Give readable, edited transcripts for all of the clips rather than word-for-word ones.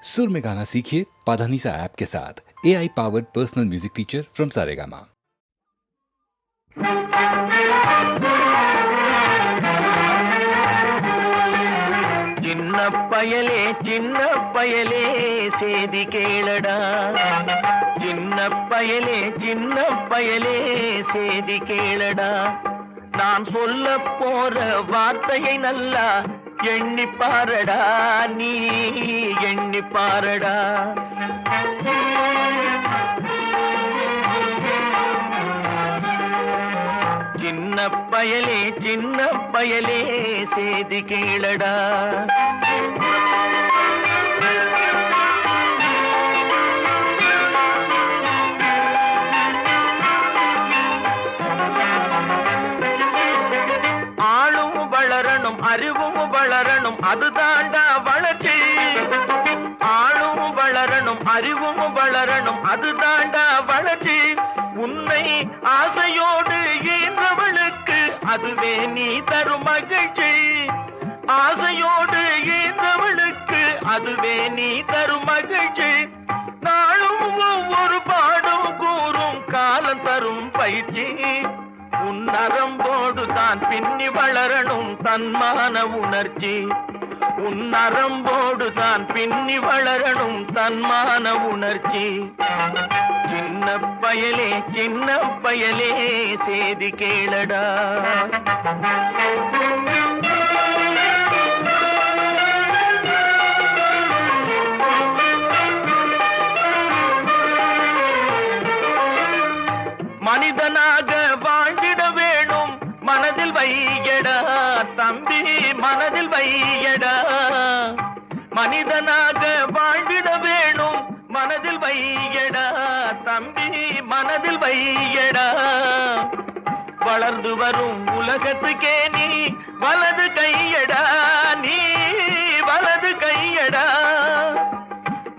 सुर में गाना सीखिए पाधानीसा ऐप के साथ। AI powered personal music teacher from Saregama. சின்ன பயலே சேதி கேளடா, சின்ன பயலே சேதி கேளடா. நான் சொல்ல போற வார்த்தையை நல்லா எண்ணி பாரடா, நீ எண்ணி பாரடா. சின்ன பயலே சேதி கேளடா. ஆளும் வளரணும், அறிவும் வளரணும், அதுதாண்டா வளர்ச்சி. ஆளும் வளரணும், அறிவும் வளரணும், அதுதாண்டா வளர்ச்சி. உன்னை ஆசையோடு ஈன்றவளுக்கு அதுவே நீ தரும் மகிழ்ச்சி. ஆசையோடு ஈன்றவளுக்கு அதுவே நீ தரும் மகிழ்ச்சி. நாளும் ஒவ்வொரு பாடும் கூறும் காலம் தரும் பயிற்சி. உன் நரம்போடு தான் பின்னி வளரணும் தன்மான உணர்ச்சி. உன் நரம்போடு தான் பின்னி வளரணும் தன்மான உணர்ச்சி. சின்ன பயலே சேதி கேளடா. மனிதனாக வாழ்ந்திட வேணும் மனதில் வையடா தம்பி, மனதில் வையடா. மனிதனாக வாழ்ந்திட வேணும் மனதில் வையடா தம்பி, மனதில் வையடா. வளர்ந்து வரும் உலகத்துக்கே நீ வலது கையடா, நீ வலது கையடா.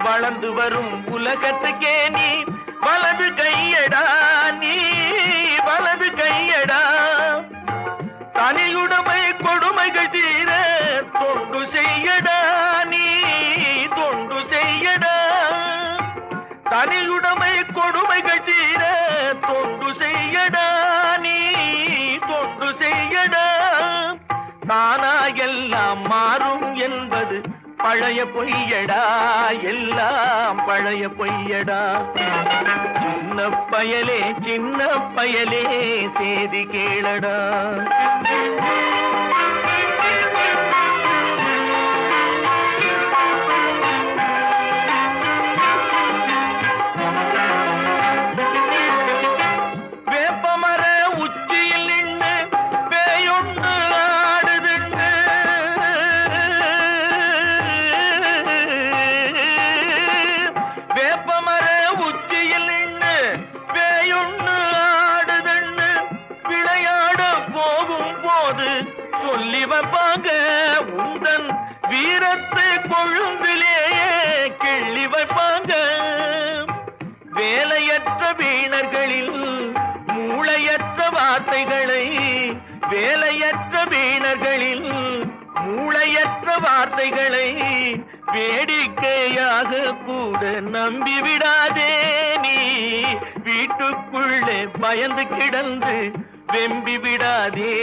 வளர்ந்து வரும் உலகத்துக்கே நீ வலது கையடா, நீ வலது கையடா. தனியுடைமை கொடுமைகள் தீர தொண்டு செய்யடா, நீ தொண்டு செய்யடா. தனியுடைமை கொடுமைகள் தீர தொண்டு செய்யடா, நீ தொண்டு செய்யடா. தானா எல்லாம் மாறும் என்பது பழைய பொய்யடா, எல்லாம் பழைய பொய்யடா. சின்ன பயலே சேதி கேளடா. வேப்பமர உச்சியில் நின்று பேயொன்று ஆடுதுண்டு. வேப்பமர உச்சியில் நின்று பேயொன்று ஆடுதுண்டு. விளையாட போகும் போது சொல்லி வைப்பாங்க உந்தன் வீரத்தை கொழும்பிலேயே கிள்ளி வைப்பாங்க. வேலையற்ற வீணர்களில் மூளையற்ற வார்த்தைகளை, வேலையற்ற வீணர்களில் மூளையற்ற வார்த்தைகளை வேடிக்கையாக கூட நம்பிவிடாதே. நீ வீட்டுக்குள்ளே பயந்து கிடந்து வெம்பி விடாதே,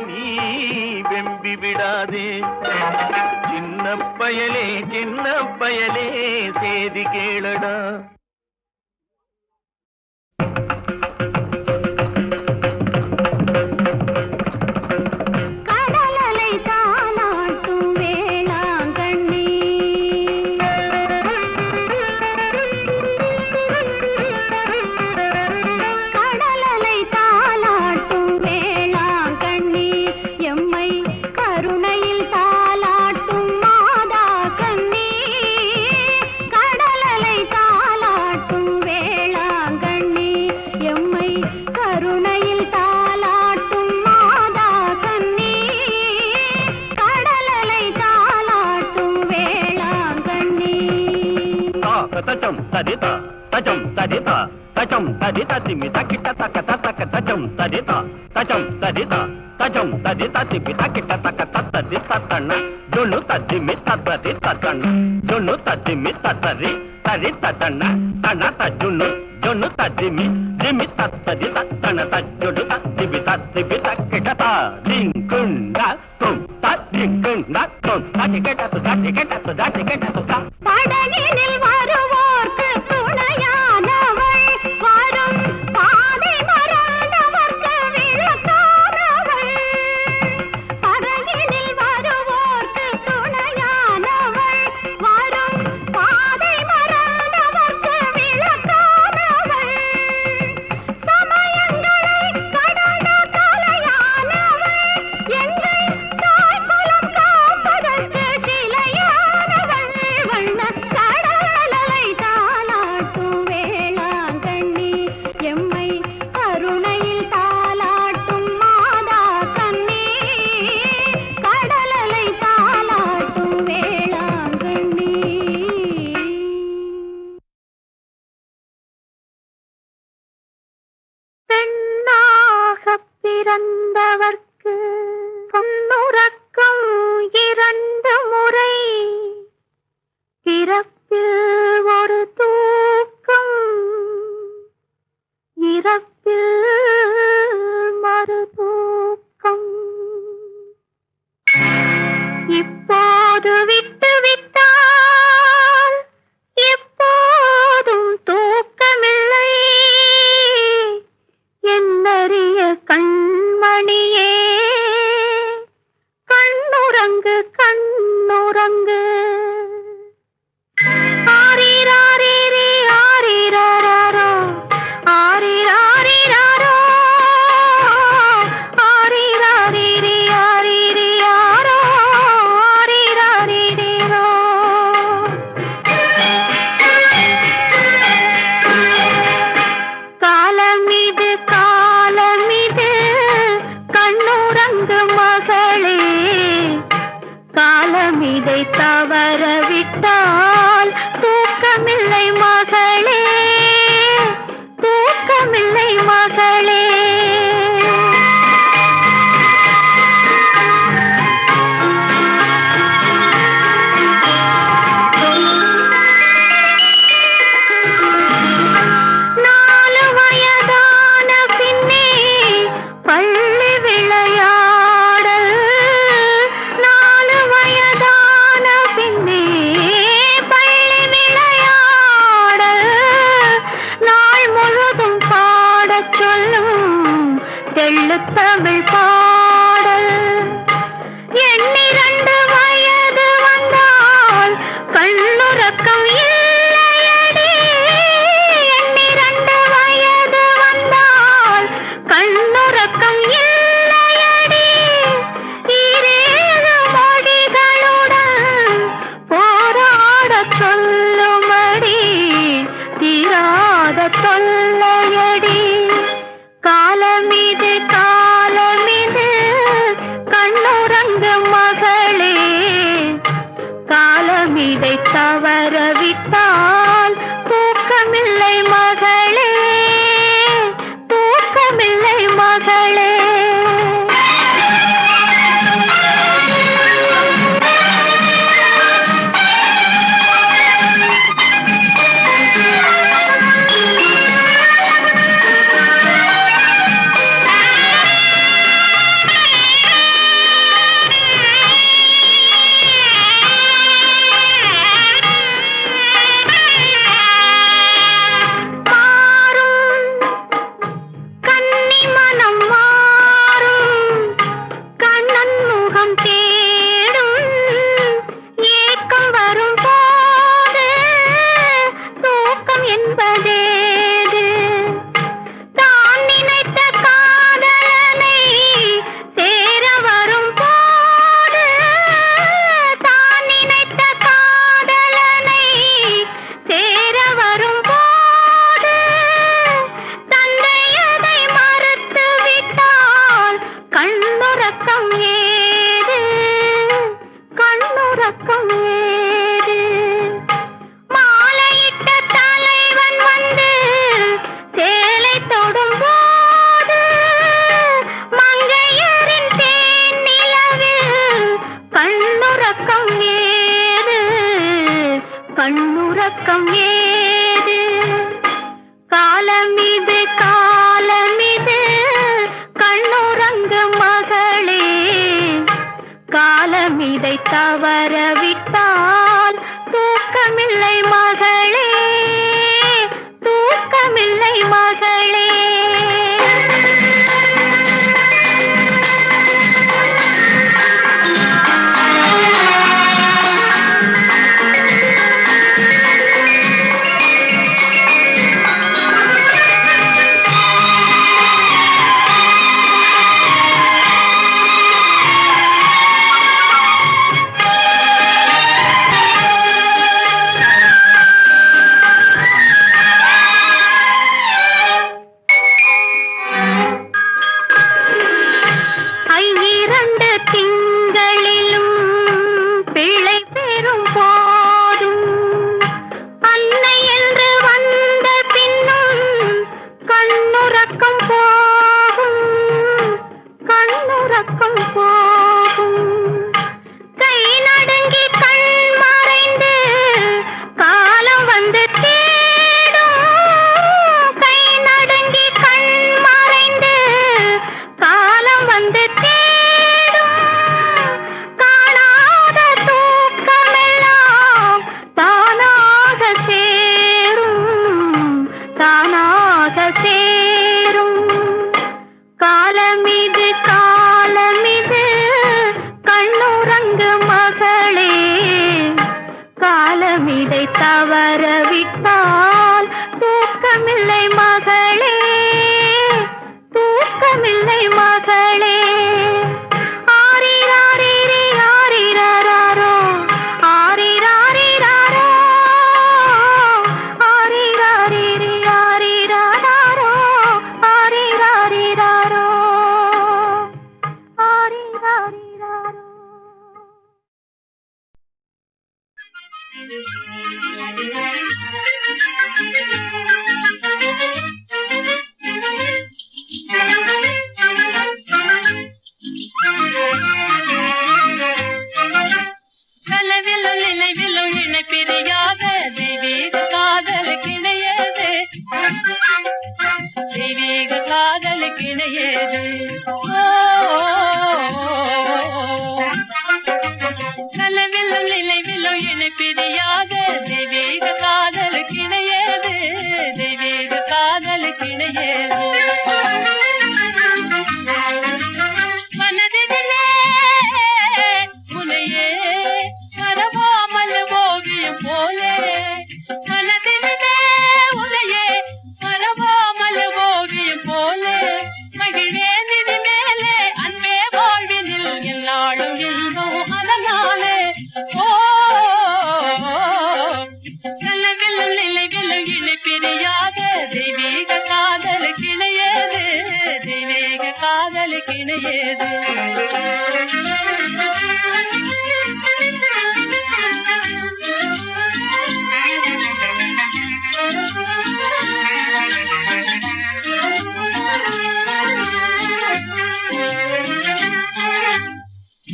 நீ வெம்பி விடாதே. சின்ன பயலே சேதி கேளடா. తజం తదిత తజం తదిత తచం తదిత తిమిత కిట తక తక తచం తదిత తచం తదిత తచం తదిత తిమిత కిట తక తది తతన జొను తదిమి తది తతన జొను తదిమి తతరి తరి తతన తన తజును జొను తదిమి దిమి తది తతన తజుడు తదిమి కిట త దింకుండ తుం తదింకుండ తుం தட்டிக்கிட்ட படகினில் வருவோர்க்கு துணையானவள் வரும் பாதை மறந்தவர்க்கு விளக்கானவள் படகினில் வருவோர்க்கு துணையானவள் வரும் பாதை மறந்தவர்க்கு விளக்கானவள் சமயங்களை கடந்த கலையானவள் எங்கள் தாய்குலம் காப்பதற்கு சிலையானவள் வண்ணக் கடலலை தாலாட்டும் வேளாங்கண்ணி எம்மை கருணையில் தாலாட்டும் மாதா கண்ணி கடலலை தாலாட்டும் வேளாங்கண்ணி. பெண்ணாகப் பிறந்தவர்க்கு பொன்னுறக்கம் 2 முறை பிறப்பில் ஒரு தூக்கம் இறப்பில் மறு தூக்கம் இப்போது விட்டுவிட்டால் எப்போதும் தூக்கமில்லை என்னறிய கண்மணியே கண்ணுறங்கு கண்ணுறங்கு ஆரிராரிரி ஆரிராரோ ஆரிராரிராரோ ஆரிராரிரி ஆரிரியாரோ ஆரிராரிரிரோ காலமிது காலமிது கண்ணுறங்கு மகளே காலமிதை தவறவிட்டால் தூக்கமில்லை மகளே தூக்கமில்லை மகளே. நாலு வயதான பின்னே பள்ளி விளையாடல் 4 வயதான பின்னே பள்ளி விளையாடல் நாள் முழுதும் பாடச் சொல்லும் தெள்ளுத்தமிழ் பாடல் 2 வயது வந்தால் கண்ணுறக்கம் இல்லையடி 2 வயது வந்தால் கண்ணுறக்கம் இல்லையடி 7 மொழிகளுடன் போராடச் சொல்லுமடி தீராத தொல்லையடி காலமிது காலமிது கண்ணுறங்கு மகளே காலமிதை தவறவிட்டால் தூக்கமில்லை மகளே தூக்கமில்லை மகளே. கண்ணுறக்கம் ஏது காலமிது காலமிது கண்ணுறங்கு மகளே காலமிதை தவறவிட்டால் தூக்கமில்லை மகளே தூக்கமில்லை மகளே தவறவிட்டால் தூக்கமில்லை மகளே தூக்கமில்லை மகளே ஆரிராரிரி ஆரிராரோ ஆரிராரிராரோ ஆரிராரிரி ஆரிராரோ ஆரிராரிராரோ ஆரிராரிராரோ கனவிலும் நினைவிலும் இணை பிரியாத தெய்வீக காதல் கிணையது தெய்வீக காதல் கிணையது கனவிலும் நினைவிலும் இணை பிரியாத தெய்வீக காதல் கிணையது தெய்வீக காதல் கிணையது மனதிலே முனையே மறவாமல் ஓவியம் போலே மனதிலே உனையே மறவாமல் ஓவியம் போலே மகிழேன் இது மேலே அன்பே வாழ்வினில் எல்லாளும் இன்பம் அதனாலே நிலவிலும் நிலைவிலும் இணை பிரியாத தெய்வீக காதல் கிணையது தெய்வீக காதல் கிணையது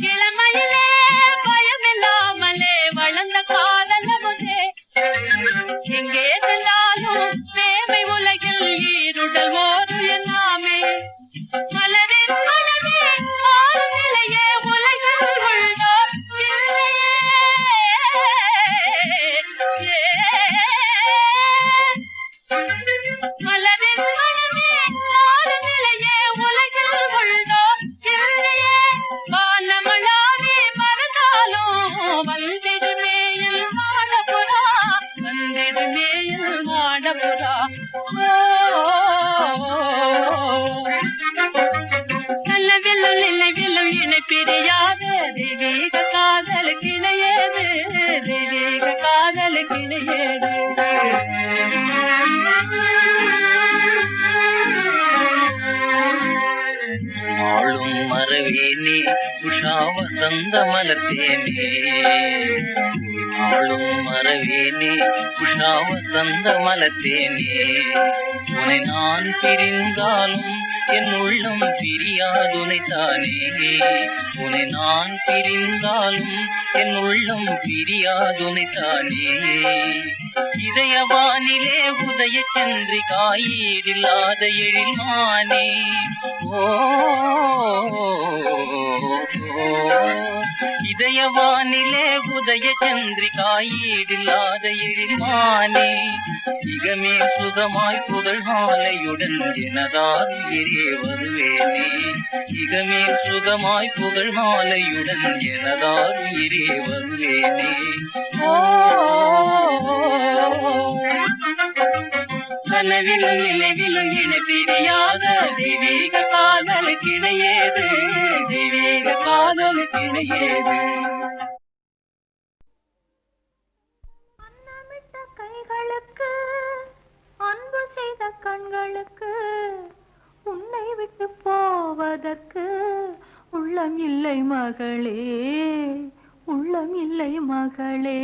இளமையிலே பயமில்லாமலே வளர்ந்த காதலமுதே எங்கே சென்றாலும் தேவை உலகில் ஈருடல் ஓர் எல்லாமே மலரின் மனமே ஆறு நிலையே உலகில் உள்ளோர் மலரின் மனமே ஆறு நிலையே உலகில் உள்ளோர் வானமளாவே மறந்தாலும் வந்திடுமேயில் மாடபுரா வந்திடுமேயில் மாடபுரா நல்லவில்லும் நினைவிலும் இணை பிரியாத தெய்வீக காதல் கிணையது தெய்வீக காதல் கிணையது ஆளும் மறவேனே உஷா வசந்த மலத்தேனே நாளும் மறவேனே உஷா வசந்த மலத்தேனே உனை நான் பிரிந்தாலும் என் உள்ளம் பிரியாதுனை தானே உனை நான் பிரிந்தாலும் என் உள்ளம் பிரியாதுனை தானே இதயவானிலே உதய சந்திரிகாயில்லாத எழில்மானே ஓ இதயவானிலே உதய சந்திரிகாயில்லாத எழில்மானே இகமே சுகமாய் புகழ் மாலையுடன் எனதார் உயிரே வருவேனே இகமே சுகமாய் புகழ் மாலையுடன் எனதார் உயிரே வருவேனே கனவிலும் நினைவிலும் இணை தெரியாத தெய்வீக காதலுக்கு இணையேது தெய்வீக காதலுக்கு இணையேது அன்னமிட்ட கைகளுக்கு அன்பு செய்த கண்களுக்கு உன்னை விட்டு போவதற்கு உள்ளம் இல்லை மகளே உள்ளம் இல்லை மகளே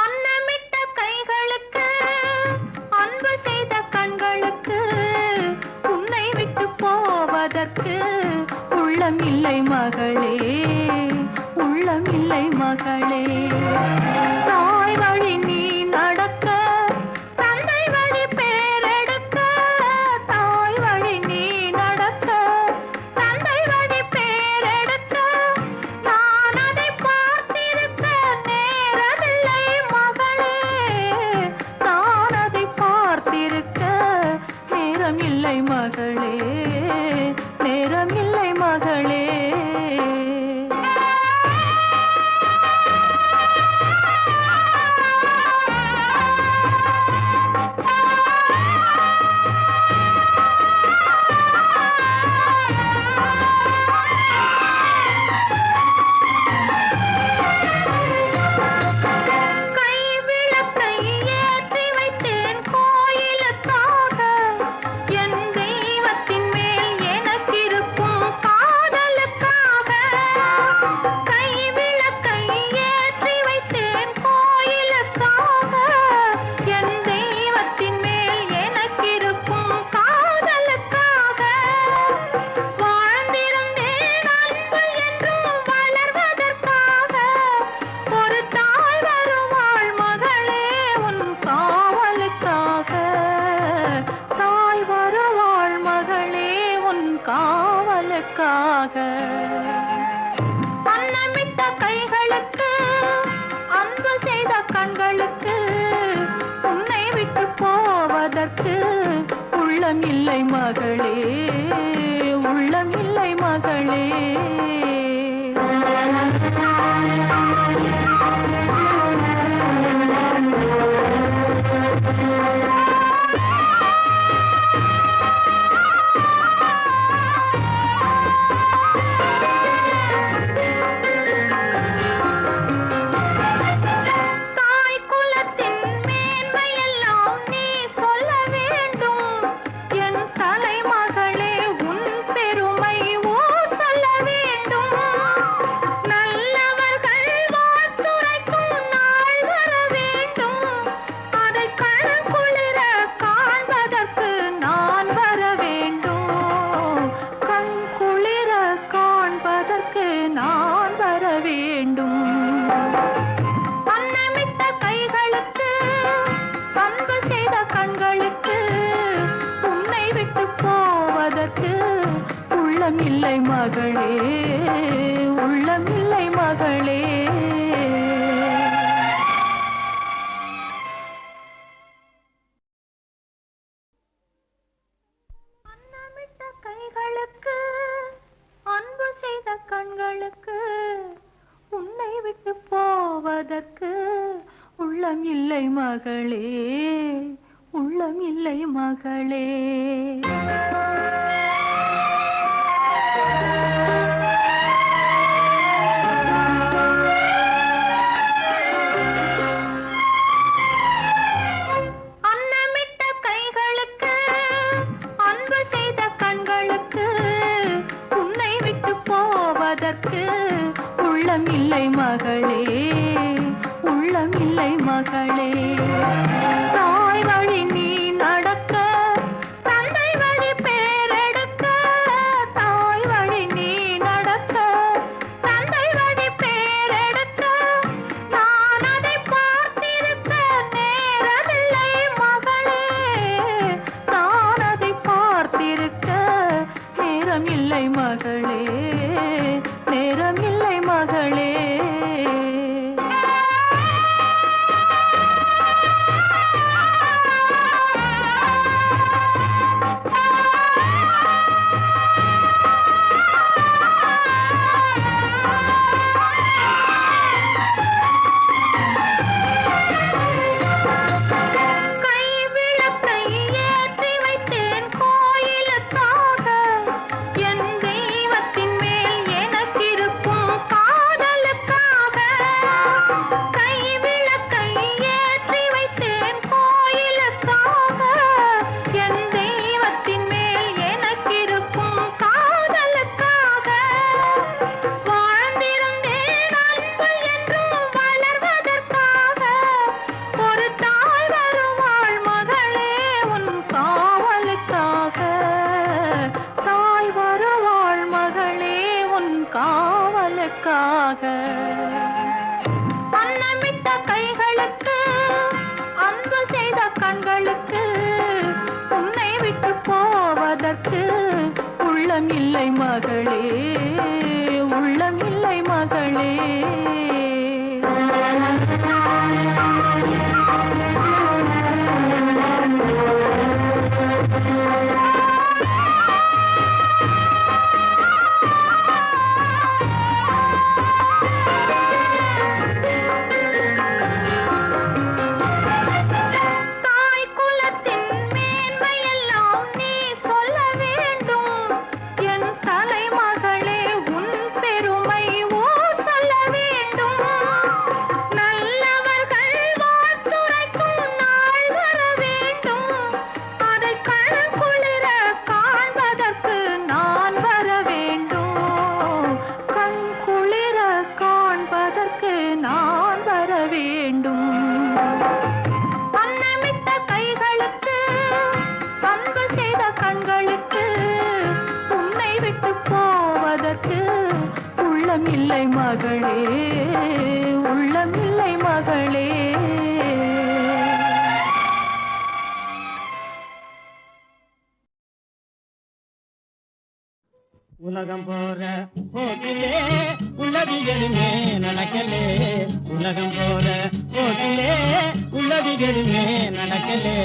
அன்னமிட்ட கைகளுக்கு அன்பு செய்த கண்களுக்கு உன்னை விட்டு போவதற்கு உள்ளம் இல்லை மகளே உள்ளம் இல்லை மகளே தாய் வழி நீ நடக்க தந்தை வழி பேரெடுக்க தாய் வழி நீ நடக்க தந்தை வழி பேரெடுக்க நான் அதை பார்த்திருக்க நேரமில்லை மகளே நான் அதை பார்த்திருக்க நேரமில்லை மகளே நேரமில்லை மகளே கைவிளக்கை ஏற்றி வைத்தேன் கோயிலுக்காக என் தெய்வத்தின் மேல் எனக்கிருக்கும் காதலுக்காக கைவிளக்கை ஏற்றி வைத்தேன் கோயிலுக்காக என் தெய்வத்தின் மேல் எனக்கிருக்கும் காதலுக்காக வாழ்ந்திருந்தேன் அன்பு என்றும் வளர்வதற்காக ஒரு தாய் வருவாள் மகளே உன் காவலுக்காக தாய் வருவாள் மகளே உன் காவலுக்காக அன்னமிட்ட கைகளுக்கு அன்பு செய்த கண்களுக்கு உன்னை விட்டு போவதற்கு உள்ளம் இல்லை மகளே உள்ளம் இல்லை மகளே தாய் குலத்தின் மேன்மையெல்லாம் நீ சொல்ல வேண்டும் என் தலைமகளே உன் பெருமை ஊர் சொல்ல வேண்டும் நல்லவர்கள் வாழ்த்துரைக்கும் நாள் வர வேண்டும் அதை கண் குளிர காண்பதற்கு நான் வர வேண்டும் கண் குளிர காண்பதற்கு நான் வர வேண்டும் அன்னமிட்ட கைகளுக்கு அன்பு செய்த கண்களுக்கு உன்னை விட்டு போவதற்கு உள்ளம் இல்லை மகளே உள்ளம் இல்லை மகளே அன்னமிட்ட கைகளுக்கு அன்பு செய்த கண்களுக்கு உன்னை விட்டு போவதற்கு உள்ளம் இல்லை மகளே உள்ளம் இல்லை மகளே பெண்ணுக்காக அன்னமிட்ட கைகளுக்கு அன்பு செய்த கண்களுக்கு உன்னை விட்டு போவதற்கு உள்ளமில்லை மகளே, உள்ளமில்லை மகளே. உள்ளமில்லை மகளே, உள்ளமில்லை மகளே. உலகம் போற போக்கிலே உள்ளதிகளுமே நடக்கலே, உலகம் போற போக்கிலே உள்ளதிகளுமே நடக்கலே.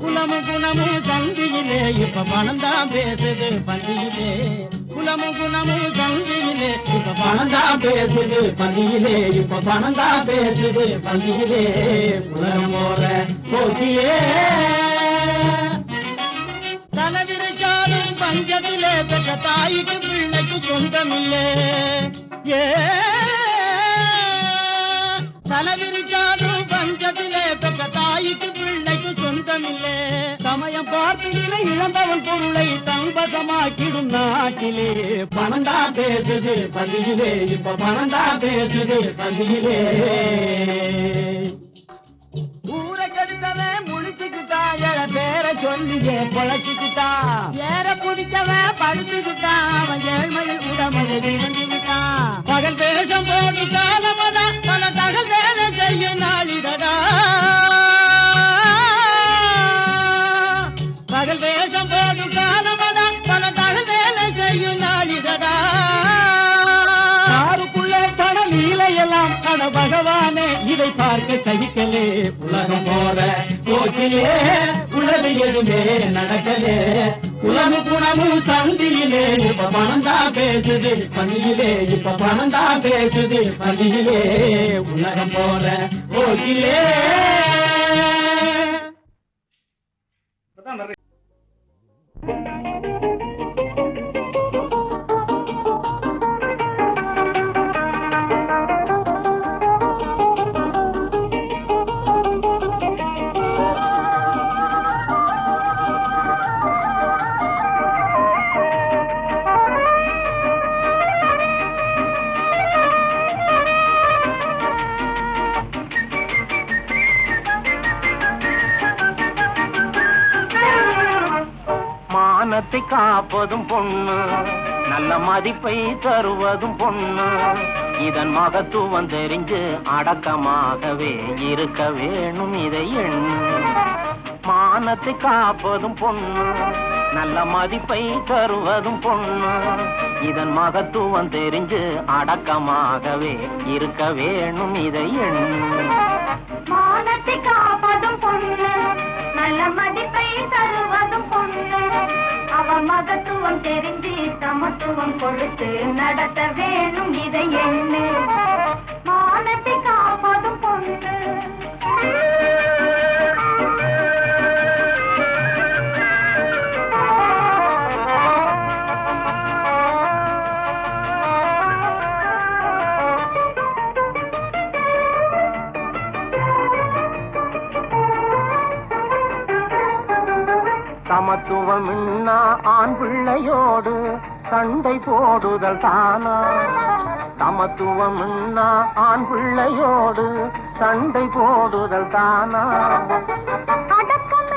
குலமும் குணமும் சந்தியிலே இப்ப பணம் தான் பேசுது பந்தியிலே, குலமும் குணமும் சந்தியிலே இப்ப பணம் தான் பேசுது பந்தியிலே, இப்ப பணம் தான் பேசுது பந்தியிலே. உலகம் போற போக்கிலே தலைவிரிச்சாலும் பஞ்சத்திலே பெற்ற தாய்க்கு பிள்ளைக்கு சொந்தமில்லே, தலைவிரிச்சாலும் பஞ்சத்திலே பெற்ற தாய்க்கு பிள்ளைக்கு சொந்தமில்லே. சமயம் பார்த்துகளை இழந்தவன் பொருளை தம்பசமாக்கிடும் நாட்டிலே பணம் தான் பேசுது பந்தியிலே, இப்ப பணம் தான் பேசுது பந்தியிலே. ஊரை கெடுத்தவன் முழிச்சுக்கிட்டான், எழ பேர சொல்லியே பொழைச்சுக்கிட்டான், ஏற பிடிச்சவன் படுத்துக்கிட்டான், அவன் ஏழ்மையில் உடமையில் இறந்துவிட்டான். பகல் வேஷம் போட்டு காலமடா பல தகல் வேலை செய்யும் நாளிதடா, பகல் வேஷம் போட்டு காலமடா பல தகல் வேலை செய்யும் நாளிதடா. யாருக்குள்ளே பண நீலையெல்லாம் அட பகவானே இதை பார்க்க சகிக்கலே. உலகம் போற போக்கிலே உலக எதுவுமே நடக்கலே, குலமும் குணமும் சந்தியிலே இப்ப பணம் தான் பேசுது பந்தியிலே, இப்ப பணம் தான் பேசுது பந்தியிலே. உலகம் போற போக்கிலே மானத்தை காப்பதும் பொண்ணு, நல்ல மதிப்பை தருவதும் பொண்ணு, இதன் மகத்துவம் தெரிஞ்சு அடக்கமாகவே இருக்க வேணும் இதை எண்ணு. மானத்தை காப்பதும் பொண்ணு, நல்ல மதிப்பை தருவதும் பொண்ணு, இதன் மகத்துவம் தெரிஞ்சு அடக்கமாகவே இருக்க வேணும் இதை எண்ணு. மானத்தை காப்பதும் பொண்ணு, நல்ல மதிப்பை தருவதும் பொண்ணு, அவ மகத்துவம் தெரிஞ்சு சமத்துவம் கொடுத்து நடத்த வேணும் இதை எண்ணு. மானத்தை காப்பதும் பொண்ணு. சமத்துவம் ஆண் பிள்ளையோடு சண்டை போடுதல் தானா, சமத்துவம் ஆண் பிள்ளையோடு சண்டை போடுதல் தானா. அடக்கம்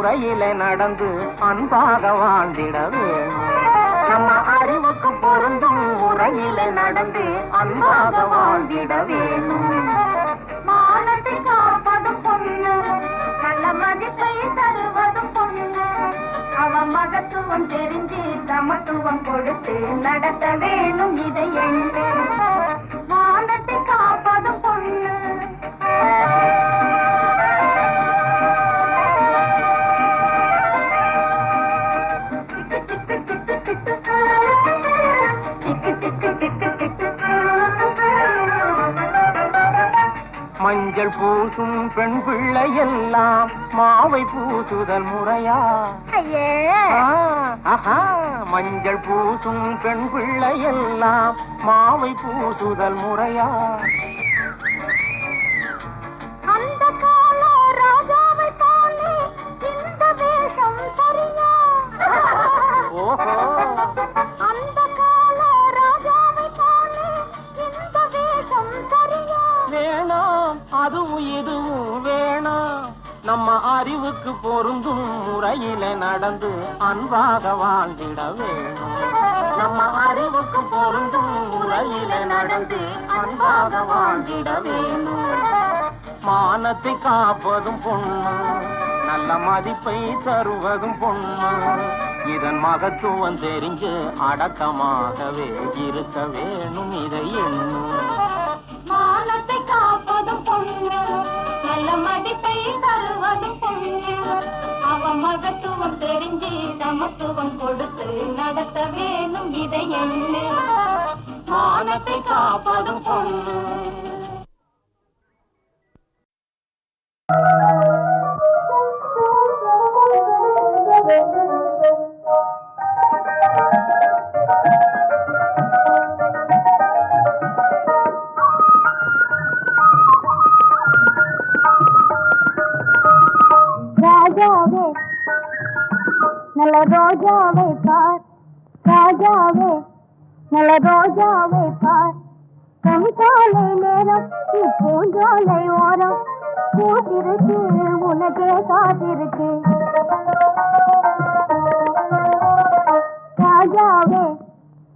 முறையிலே நடந்து அன்பாக வாழ்ந்திட வேணும். நம்ம அறிவுக்கு பொருந்தும் முறையிலே நடந்து அன்பாக வாழ்ந்திட வேணும். மானத்தை காப்பதும் பொண்ணு, நல்ல மதிப்பை தருவதும் பொண்ணு. அவ மகத்துவம் தெரிஞ்சு சமத்துவம் கொடுத்து நடத்த வேணும் இதை எண்ணு. மானத்தை காப்பதும் பொண்ணு. மஞ்சள் பூசும் பெண் பிள்ளை எல்லாம் மாவை பூசுதல் முறையா? மஞ்சள் பூசும் பெண் பிள்ளை எல்லாம் மாவை பூசுதல் முறையா? அந்த கால ராஜாவை போலே இந்த வேஷம் சரியா? ஓஹோ, அந்த கால ராஜாவை போலே இந்த வேஷம் சரியா? வேணாம், அதுவும் இதுவும் வேணாம். நம்ம அறிவுக்கு பொருந்தும் முறையில நடந்து அன்பாக வாழ்ந்திட வேணும். நம்ம அறிவுக்கு பொருந்தும் முறையில நடந்து அன்பாக வாழ்ந்திட வேணும். மானத்தை காப்பதும் பொண்ணு, நல்ல மதிப்பை தருவதும் பொண்ணு. இதன் மகத்துவம் தெரிஞ்சு அடக்கமாகவே இருக்க வேணும் இதை எண்ணும். மானத்தை காப்பதும் பொண்ணு, நல்ல மதிப்பை தருவதும் பொண்ணு. அவ மகத்துவம் தெரிஞ்சு சமத்துவம் கொடுத்து நடத்த வேணும் இதை எண்ணு. மானத்தை காப்பதும் பொண்ணு. ராஜாவே நல்ல ரோஜாவை பார், ராஜாவே நல்ல ரோஜாவை பார். கண்காலை நேரம் பூஞ்சோலை ஓரம் பூத்திருக்கு உனக்கே காத்திருக்கு. ராஜாவே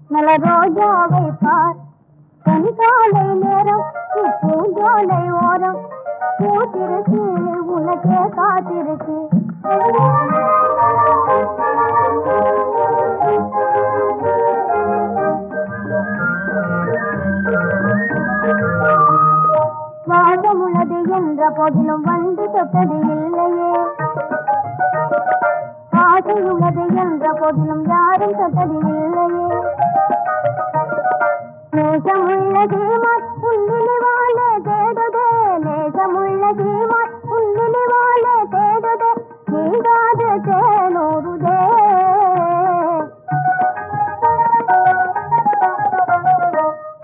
நல்ல ரோஜாவை பார். கண்காலை நேரம் பூஞ்சோலை ஓரம் பூத்திருக்கு உனக்கே காத்திருக்கு. வாசமுள்ளது என்ற போதிலும் வந்து தொட்டது இல்லையே. ஆசையுள்ளது என்ற போதிலும் யாரும் தொட்டது இல்லையே. நேசமுள்ள சீமான் உன்னினிவாலே தேடுதே, நேசமுள்ள சீமான் உன்னினிவாலே தேடுதே, நீங்காது தேனூருதே.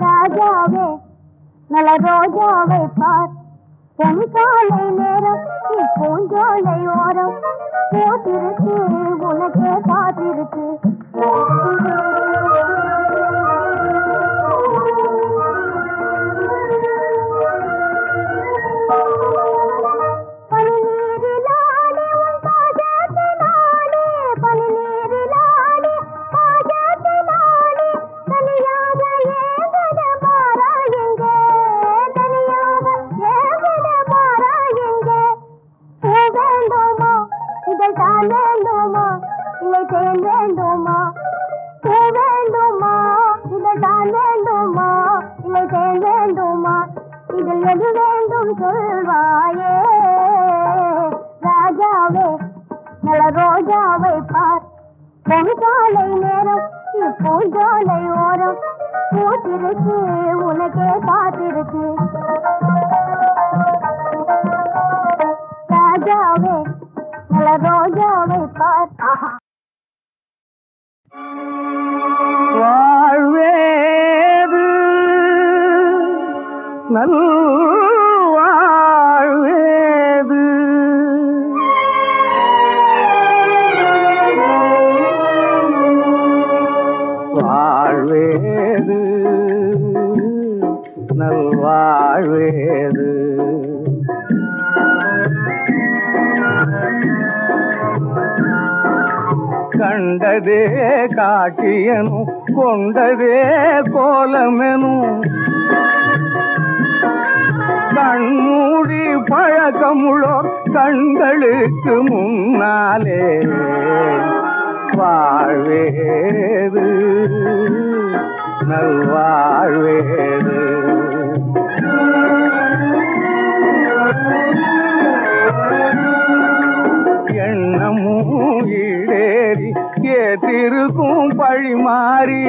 ராஜாவே நல்ல ரோஜாவை பார். பொன்காலை நேரம் பூஞ்சோலை ஓரம் போத்திருக்கு உனக்கே காத்திருக்கு. வேண்டுமா இல்லை தேன் வேண்டுமா? பூ வேண்டுமா இதழ்தான் வேண்டுமா இல்லை தேன் வேண்டுமா? இதில் எது வேண்டும் சொல்வாயே. ராஜாவே நல்ல ரோஜாவை பார். பொன்காலை நேரம் பூஞ்சோலை ஓரம் பூத்திருக்கு உனக்கே காத்திருக்கு. ராஜாவே நல்ல ரோஜாவை பார். வாழ்வேது நல்வாழ்வேது வாழ்வேது நல்வாழ்வேது கண்டதே காட்சியனும் கொண்டதே கோலமெனும் கண்மூடி பழக்கமுள்ளோர் கண்களுக்கு முன்னாலே வாழ்வேது நல்வாழ்வேது. எண்ணமும் ஈடேறி ஏத்திருக்கும் பழிமாறி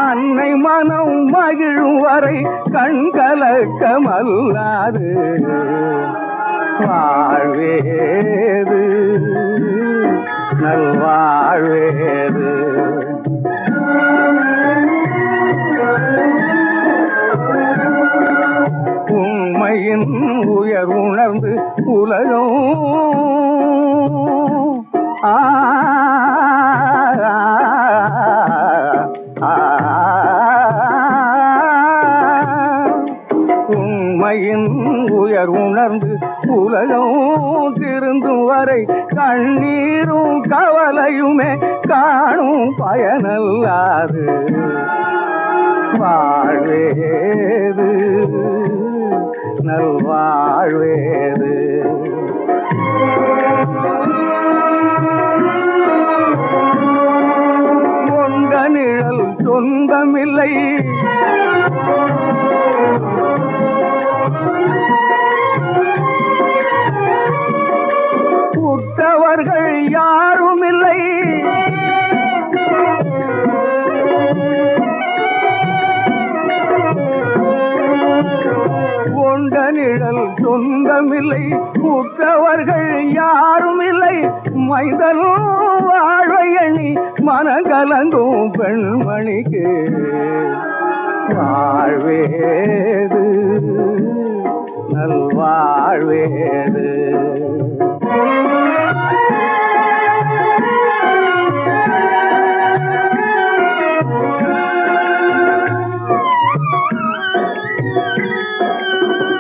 அன்னை மனம் மகிழும் வரை கண்கலக்கமல்லாது வாழ்வேது நல்வாழ்வேது. உண்மையின் உயர் உணர்ந்து உலகம் உண்மையின் உயர் உணர்ந்து உலகம் திருந்தும் வரை கண்ணீரும் கவலையுமே காணும் பயனல்லாது வாழ்வேது நல்வாழ்வேது. கொண்ட நிழல் சொந்தமில்லை உற்றவர்கள் யாரும் இல்லை கொண்ட நிழல் சொந்தமில்லை உற்றவர்கள் யாரும் இல்லை மைதல் வாழ்வை எண்ணி மனகலங்கும் பெண்மணிக்கு வாழ்வேது நல்வாழ்வேது.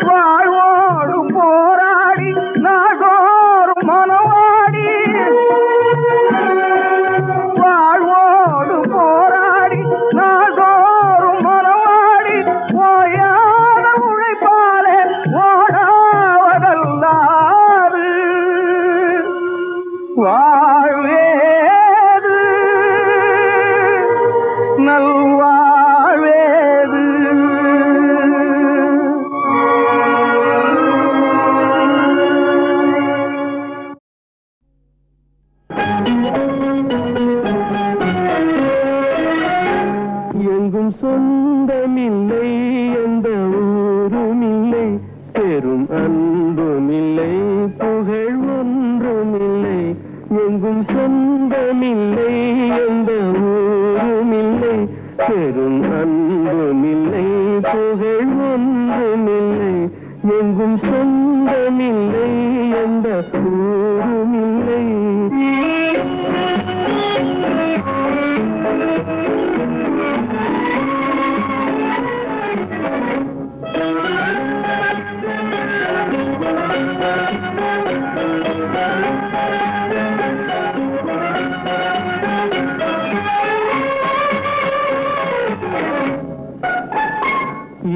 வாழ்வோடு போராடி நாடோறும் மனவாடி வாழ்வோடு போராடி நாடோறும் மனவாடி ஓயாத உழைப்பாலே ஓடாவதல்லாது வாழ்வேது நல்வாழ்வேது. எங்கும் சொந்தமில்லை எந்த ஊருமில்லை பெரும் அன்புமில்லை புகழ் ஒன்றுமில்லை. எங்கும் சொந்தமில்லை எந்த ஊருமில்லை பெரும் அன்புமில்லை புகழ் ஒன்றுமில்லை. எங்கும் சொந்தமில்லை எந்த ஊருமில்லை.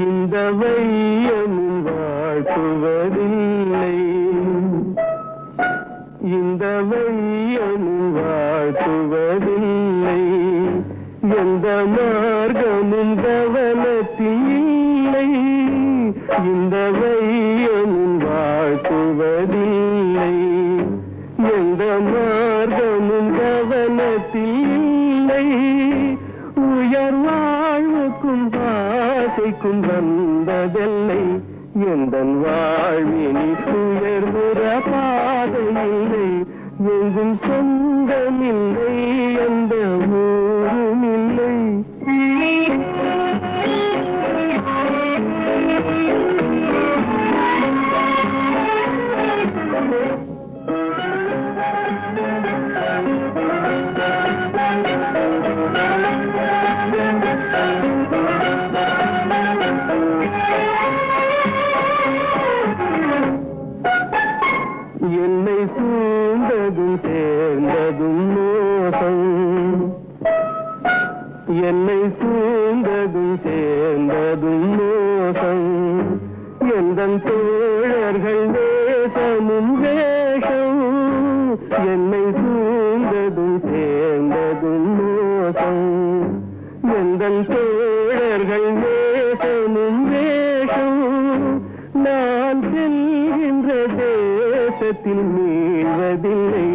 இந்த வையமும் வாழ்த்துவதில்லை இந்த வையமும் வாழ்த்துவதில்லை எந்த மார்க்கமும் கவனத்தில் இல்லை. இந்த வையமும் வாழ்த்துவதில்லை எந்த மார்க்கமும் கவனத்தில் இல்லை. உயர் வாழ்வுக்கும் ஆசைக்கும் வந்ததில்லை எந்தன் வாழ்வினி உயர்வுற பாதையில்லை. எங்கும் சொந்தமில்லை எந்த ஊருமில்லை. என்னை சூழ்ந்ததும் சேர்ந்ததும் மோசம் என்னை சூழ்ந்ததும் சேர்ந்ததும் மோசம் எந்தன் தோழர்கள் தேசமும் வேஷம் என்னை சூழ்ந்ததும் சேர்ந்ததும் மோசம் எந்தன் தோழர்கள் தேசமும் வேஷம் நான் செல்கின்ற தேசத்தில் மீள்வதில்லை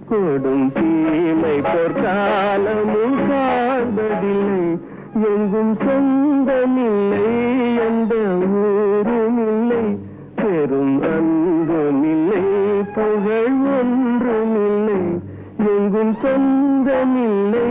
கொடும் தீமை பொற்காலமும் காண்பதில்லை எங்கும் சொந்தமில்லை எந்த ஊருமில்லை பெரும் அன்புமில்லை புகழ் ஒன்றுமில்லை எங்கும் சொந்தமில்லை